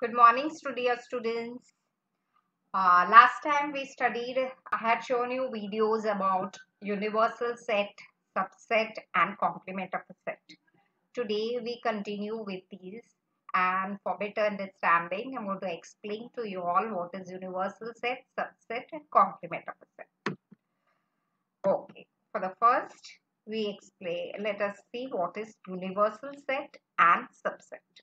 Good morning, dear students. Last time we studied, I had shown you videos about universal set, subset, and complement of a set. Today we continue with these, and for better understanding, I'm going to explain to you all what is universal set, subset, and complement of a set. Okay, for the first, we explain. Let us see what is universal set and subset.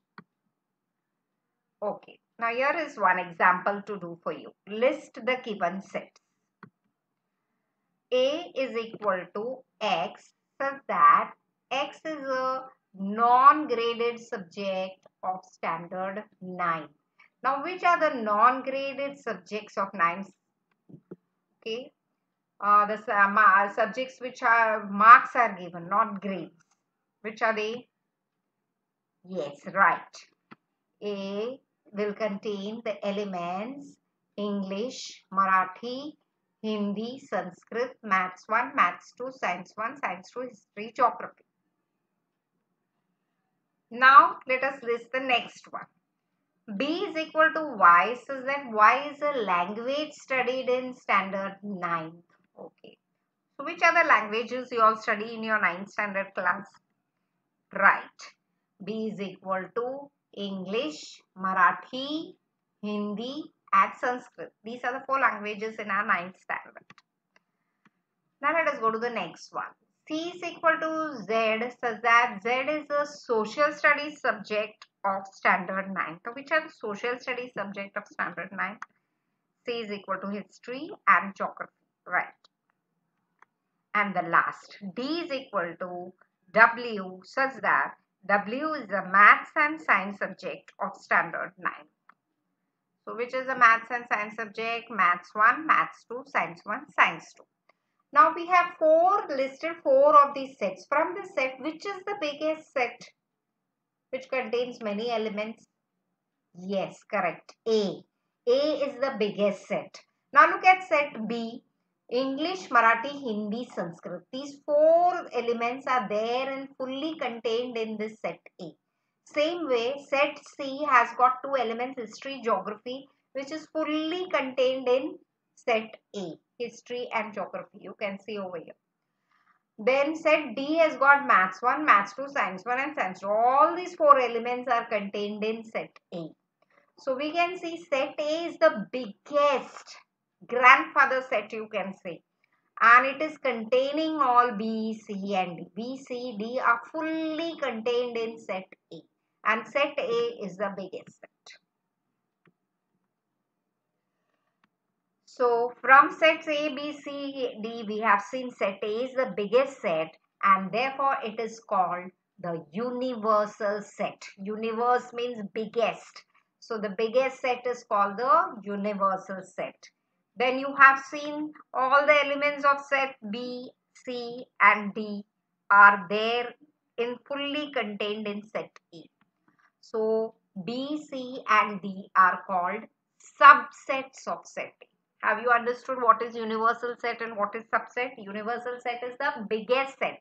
Okay, now here is one example to do for you. List the given sets. A is equal to X such that X is a non-graded subject of standard 9. Now, which are the non-graded subjects of 9? Okay, the subjects which are marks are given, not grades. Which are they? Yes, right. A will contain the elements English, Marathi, Hindi, Sanskrit, Maths 1, Maths 2, Science 1, Science 2, History, Geography. Now let us list the next one. B is equal to Y, so that Y is a language studied in standard 9. Okay. So which are the languages you all study in your 9th standard class? Right. B is equal to English, Marathi, Hindi, and Sanskrit. These are the 4 languages in our 9th standard. Now let us go to the next one. C is equal to Z such that Z is a social studies subject of standard 9. So which are the social studies subject of standard 9? C is equal to history and geography. Right. And the last, D is equal to W such that W is a maths and science subject of standard 9. So which is a maths and science subject? Maths 1, Maths 2, Science 1, Science 2. Now we have listed 4 of these sets. From this set, which is the biggest set which contains many elements? Yes, correct. A. A is the biggest set. Now look at set B. English, Marathi, Hindi, Sanskrit. These 4 elements are there and fully contained in this set A. Same way, set C has got 2 elements, history, geography, which is fully contained in set A, history and geography. You can see over here. Then set D has got Maths 1, Maths 2, Science 1 and Science 2. All these 4 elements are contained in set A. So we can see set A is the biggest grandfather set, you can say, and it is containing all B, C and D. B, C, D are fully contained in set A, and set A is the biggest set. So from sets A, B, C, D, we have seen set A is the biggest set, and therefore it is called the universal set. Universe means biggest. So the biggest set is called the universal set. Then you have seen all the elements of set B, C and D are there in fully contained in set A. So B, C and D are called subsets of set A. Have you understood what is universal set and what is subset? Universal set is the biggest set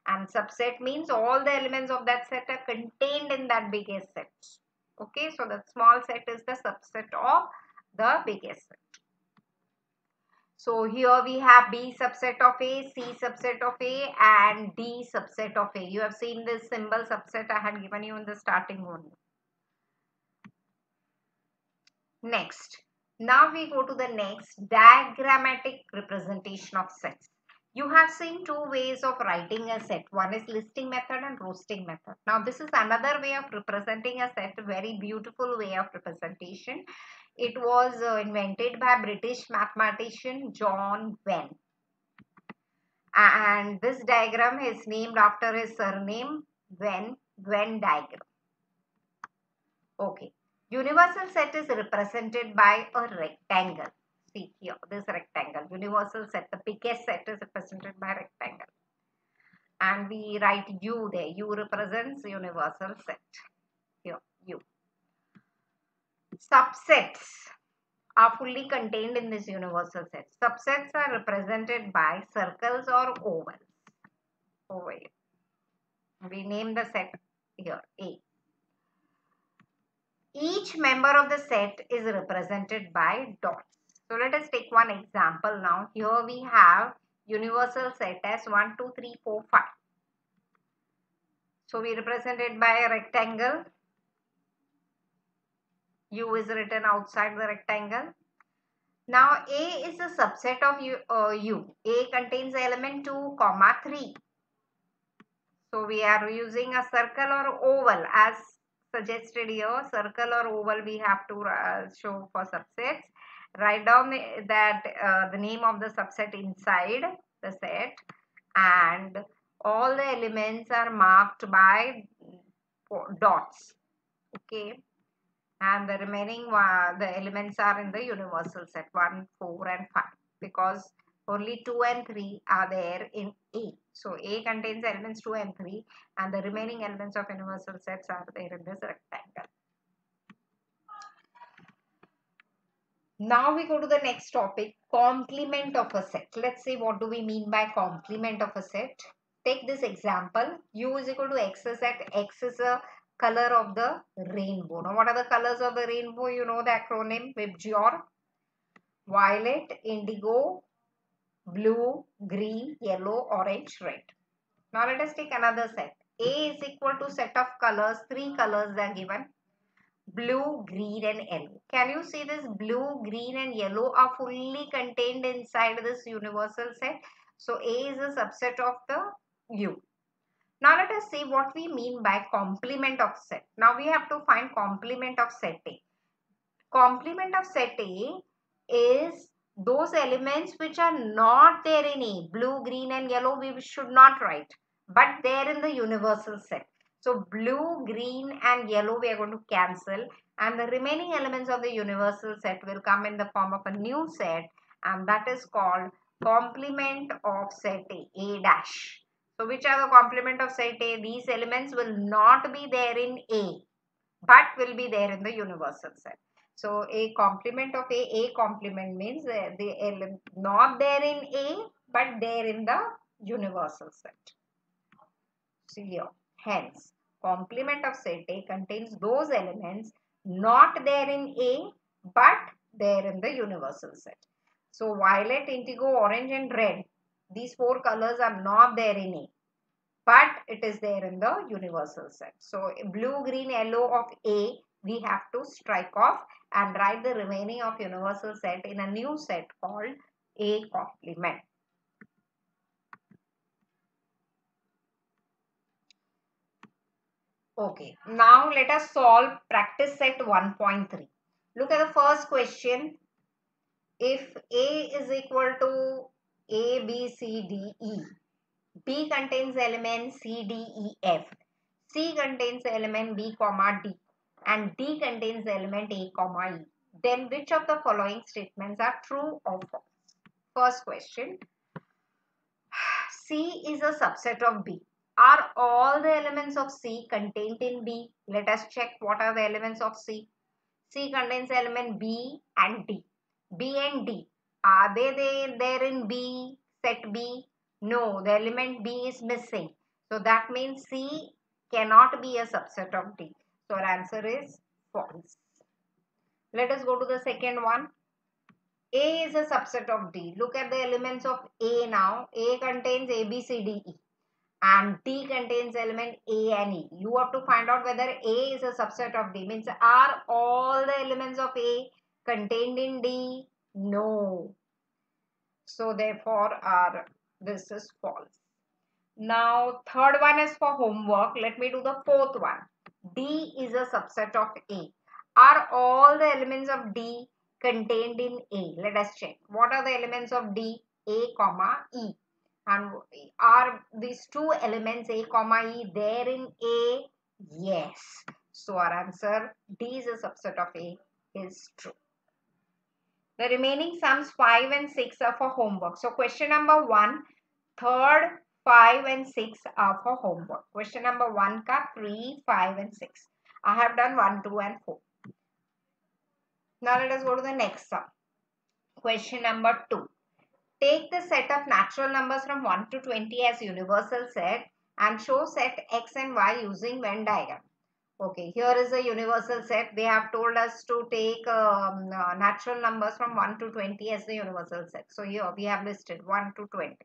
and subset means all the elements of that set are contained in that biggest set. Okay, so the small set is the subset of the biggest set. So here we have B subset of A, C subset of A and D subset of A. You have seen this symbol subset I had given you in the starting one. Next, now we go to the next diagrammatic representation of sets. You have seen 2 ways of writing a set. One is listing method and roasting method. Now this is another way of representing a set, a very beautiful way of representation. It was invented by British mathematician John Venn. And this diagram is named after his surname Venn diagram. Okay. Universal set is represented by a rectangle. See here, this rectangle. Universal set, the biggest set is represented by rectangle. And we write U there. U represents universal set. Here, U. Subsets are fully contained in this universal set. Subsets are represented by circles or ovals. Over here. We name the set here A. each member of the set is represented by dots. So let us take one example now. Here we have universal set as 1, 2, 3, 4, 5. So we represent it by a rectangle. U is written outside the rectangle. Now A is a subset of U. A contains element 2, 3. So we are using a circle or oval as suggested here. Circle or oval we have to show for subsets. Write down the name of the subset inside the set, and all the elements are marked by dots. Okay, and the remaining the elements are in the universal set 1, 4 and 5, because only 2 and 3 are there in A. So A contains elements 2 and 3, and the remaining elements of universal sets are there in this rectangle. Now we go to the next topic, complement of a set. Let's see what do we mean by complement of a set. Take this example. U is equal to X is at X is a color of the rainbow. Now what are the colors of the rainbow? You know the acronym VIBGYOR. Violet, indigo, blue, green, yellow, orange, red. Now let us take another set. A is equal to set of colors. 3 colors are given. Blue, green and yellow. Can you see this? Blue, green and yellow are fully contained inside this universal set. So A is a subset of the U. Now let us see what we mean by complement of set. Now we have to find complement of set A. Complement of set A is those elements which are not there in A. Blue, green and yellow we should not write, but there in the universal set. So blue, green and yellow we are going to cancel, and the remaining elements of the universal set will come in the form of a new set, and that is called complement of set A, A dash. So which are the complement of set A? These elements will not be there in A, but will be there in the universal set. So a complement of A complement means the element not there in A, but there in the universal set. See here. Hence, complement of set A contains those elements not there in A, but there in the universal set. So violet, indigo, orange and red, these 4 colors are not there in A, but it is there in the universal set. So blue, green, yellow of A we have to strike off and write the remaining of universal set in a new set called A complement. Okay, now let us solve practice set 1.3. Look at the first question. If A is equal to A, B, C, D, E, B contains elements C, D, E, F, C contains element B, D, and D contains element A, E. Then which of the following statements are true or false? First question. C is a subset of B. Are all the elements of C contained in B? Let us check what are the elements of C. C contains element B and D. B and D, are they there in B, set B? No, the element B is missing. So that means C cannot be a subset of D. So our answer is false. Let us go to the second one. A is a subset of D. Look at the elements of A now. A contains A, B, C, D, E. And D contains element A and E. You have to find out whether A is a subset of D. Means are all the elements of A contained in D? No. So therefore this is false. Now third one is for homework. Let me do the fourth one. D is a subset of A. Are all the elements of D contained in A? Let us check. What are the elements of D? A, E. And are these two elements A, E there in A? Yes. So our answer D is a subset of A is true. The remaining sums 5 and 6 are for homework. So question number 1, third, 5 and 6 are for homework. Question number 1 ka 3, 5 and 6. I have done 1, 2 and 4. Now let us go to the next sum. Question number 2. Take the set of natural numbers from 1 to 20 as universal set and show set X and Y using Venn diagram. Okay, here is a universal set. They have told us to take natural numbers from 1 to 20 as the universal set. So here we have listed 1 to 20.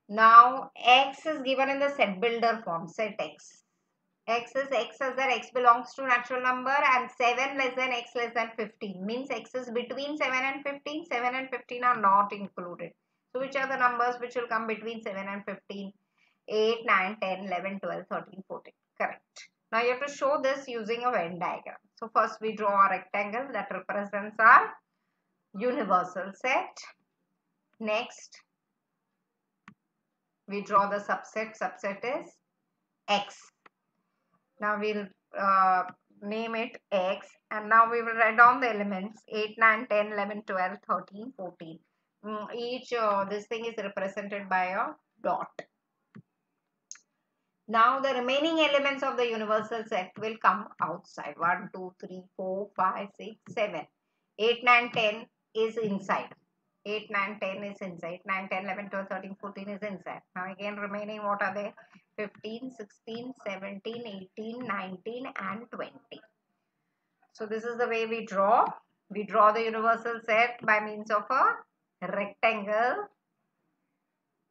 Now X is given in the set builder form, set X. X is X as that X belongs to natural number, and 7 less than X less than 15 means X is between 7 and 15. 7 and 15 are not included. So which are the numbers which will come between 7 and 15? 8, 9, 10, 11, 12, 13, 14. Correct. Now you have to show this using a Venn diagram. So first we draw a rectangle that represents our universal set. Next we draw the subset. Subset is X. Now we'll name it X, and now we will write down the elements 8, 9, 10, 11, 12, 13, 14. Each this thing is represented by a dot. Now the remaining elements of the universal set will come outside. 1, 2, 3, 4, 5, 6, 7. 8, 9, 10 is inside. 8, 9, 10 is inside. 9, 10, 11, 12, 13, 14 is inside. Now again remaining, what are they? 15, 16, 17, 18, 19 and 20. So this is the way we draw. We draw the universal set by means of a rectangle.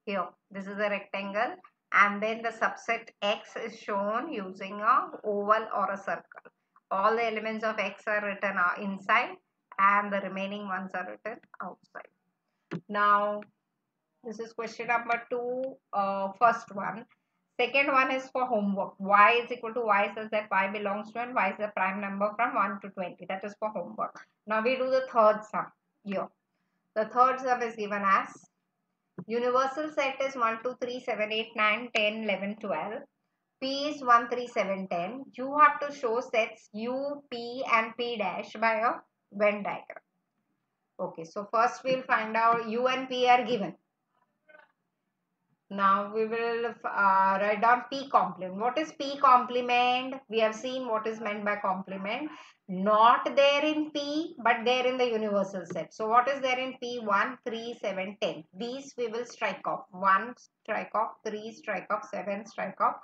Here, this is a rectangle, and then the subset X is shown using a oval or a circle. All the elements of X are written inside, and the remaining ones are written outside. Now, this is question number 2, first one. Second one is for homework. Y is equal to Y says that Y belongs to and Y is the prime number from 1 to 20. That is for homework. Now we do the third sum here. The third sum is given as universal set is 1, 2, 3, 7, 8, 9, 10, 11, 12. P is 1, 3, 7, 10. You have to show sets U, P and P dash by a Venn diagram. Okay, so first we'll find out U and P are given. Now we will write down P complement. What is P complement? We have seen what is meant by complement. Not there in P, but there in the universal set. So what is there in P? 1, 3, 7, 10. These we will strike off. 1 strike off, 3 strike off, 7 strike off,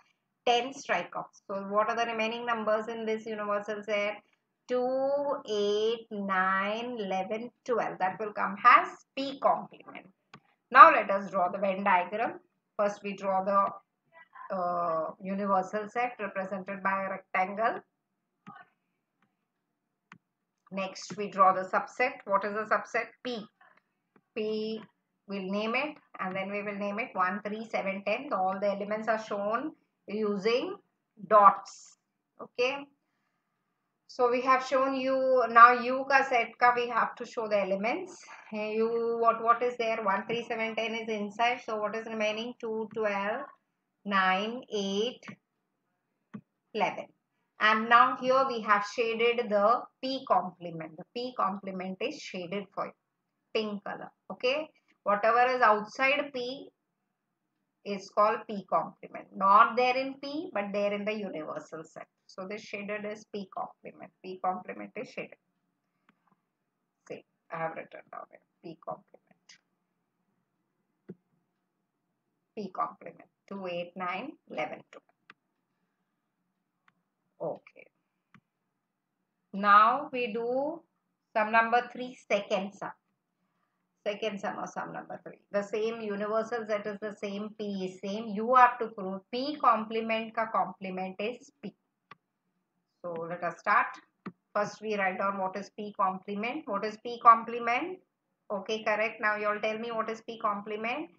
10 strike off. So what are the remaining numbers in this universal set? 2, 8, 9, 11, 12. That will come as P complement. Now let us draw the Venn diagram. First we draw the universal set represented by a rectangle. Next we draw the subset. What is the subset? P. P, we'll name it, and then we will name it 1, 3, 7, 10. All the elements are shown using dots. Okay. So we have shown you. Now U ka set ka we have to show the elements. U, what is there? 1, 3, 7, 10 is inside. So what is remaining? 2, 12, 9, 8, 11. And now here we have shaded the P complement. The P complement is shaded for you. Pink color. Okay. Whatever is outside P is called P complement. Not there in P, but there in the universal set. So this shaded is P complement. P complement is shaded. See, I have written down it. P complement. P complement. 2, 8, 9, 11, 12. Okay. Now we do sum number 3, second sum. Second sum or sum number 3. The same universal set is the same, P is same. You have to prove P complement ka complement is P. So let us start. First we write down what is P complement. What is P complement? Okay, correct. Now you all tell me what is P complement.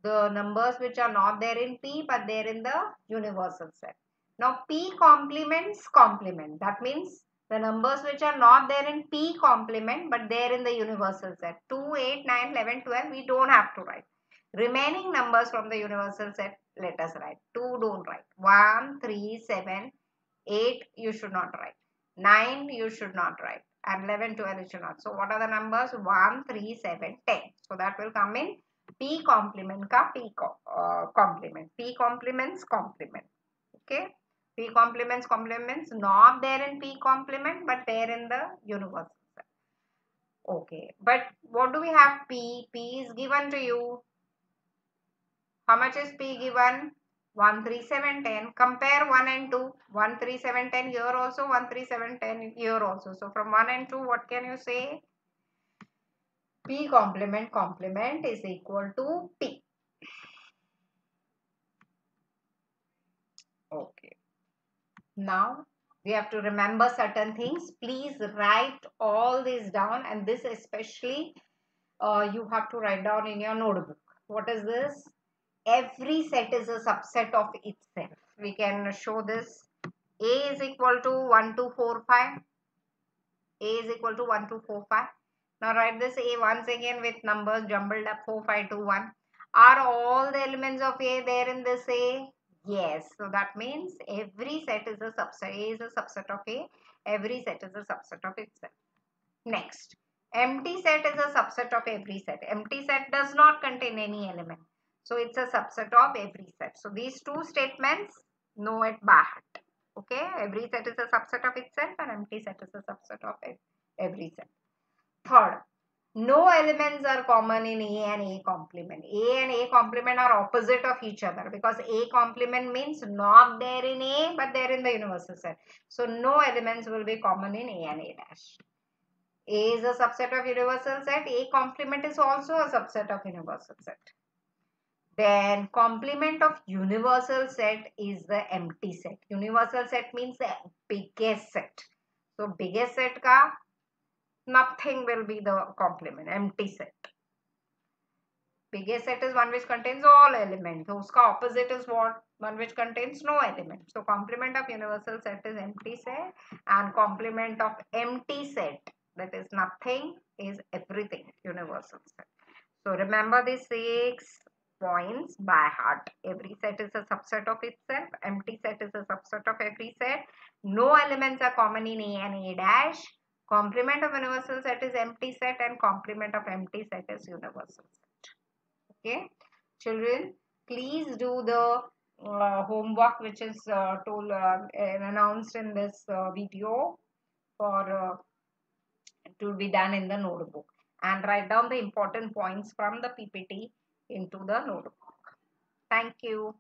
The numbers which are not there in P but there in the universal set. Now P complements complement. That means the numbers which are not there in P complement but there in the universal set. 2, 8, 9, 11, 12 we don't have to write. Remaining numbers from the universal set let us write. 2 don't write. 1, 3, 7, 8 you should not write. 9 you should not write. And 11, 12 you should not. So what are the numbers? 1, 3, 7, 10. So that will come in P complement ka P complement. P complements complement. Okay. P complements complements not there in P complement but there in the universal set. Okay. But what do we have? P. P is given to you. How much is P given? 1, 3, 7, 10. Compare 1 and 2. 1, 3, 7, 10 here also. 1, 3, 7, 10 here also. So from 1 and 2, what can you say? P complement is equal to P. Okay. Now we have to remember certain things. Please write all these down, and this especially you have to write down in your notebook. What is this? Every set is a subset of itself. We can show this. A is equal to 1, 2, 4, 5. A is equal to 1, 2, 4, 5. Now write this A once again with numbers jumbled up 4, 5, 2, 1. Are all the elements of A there in this A? Yes. So that means every set is a subset. A is a subset of A. Every set is a subset of itself. Next, empty set is a subset of every set. Empty set does not contain any element. So it's a subset of every set. So these two statements, know it by heart. Okay, every set is a subset of itself and empty set is a subset of every set. Third, no elements are common in A and A complement. A and A complement are opposite of each other because A complement means not there in A but there in the universal set. So no elements will be common in A and A dash. A is a subset of universal set. A complement is also a subset of universal set. Then complement of universal set is the empty set. Universal set means the biggest set. So biggest set ka nothing will be the complement. Empty set. Biggest set is one which contains all elements. So uska opposite is what? One which contains no element. So complement of universal set is empty set, and complement of empty set, that is nothing, is everything, universal set. So remember these 6 points by heart. Every set is a subset of itself. Empty set is a subset of every set. No elements are common in A and A dash. Complement of universal set is empty set, and complement of empty set is universal set. Okay, children, please do the homework which is told announced in this video for to be done in the notebook, and write down the important points from the PPT into the notebook. Thank you.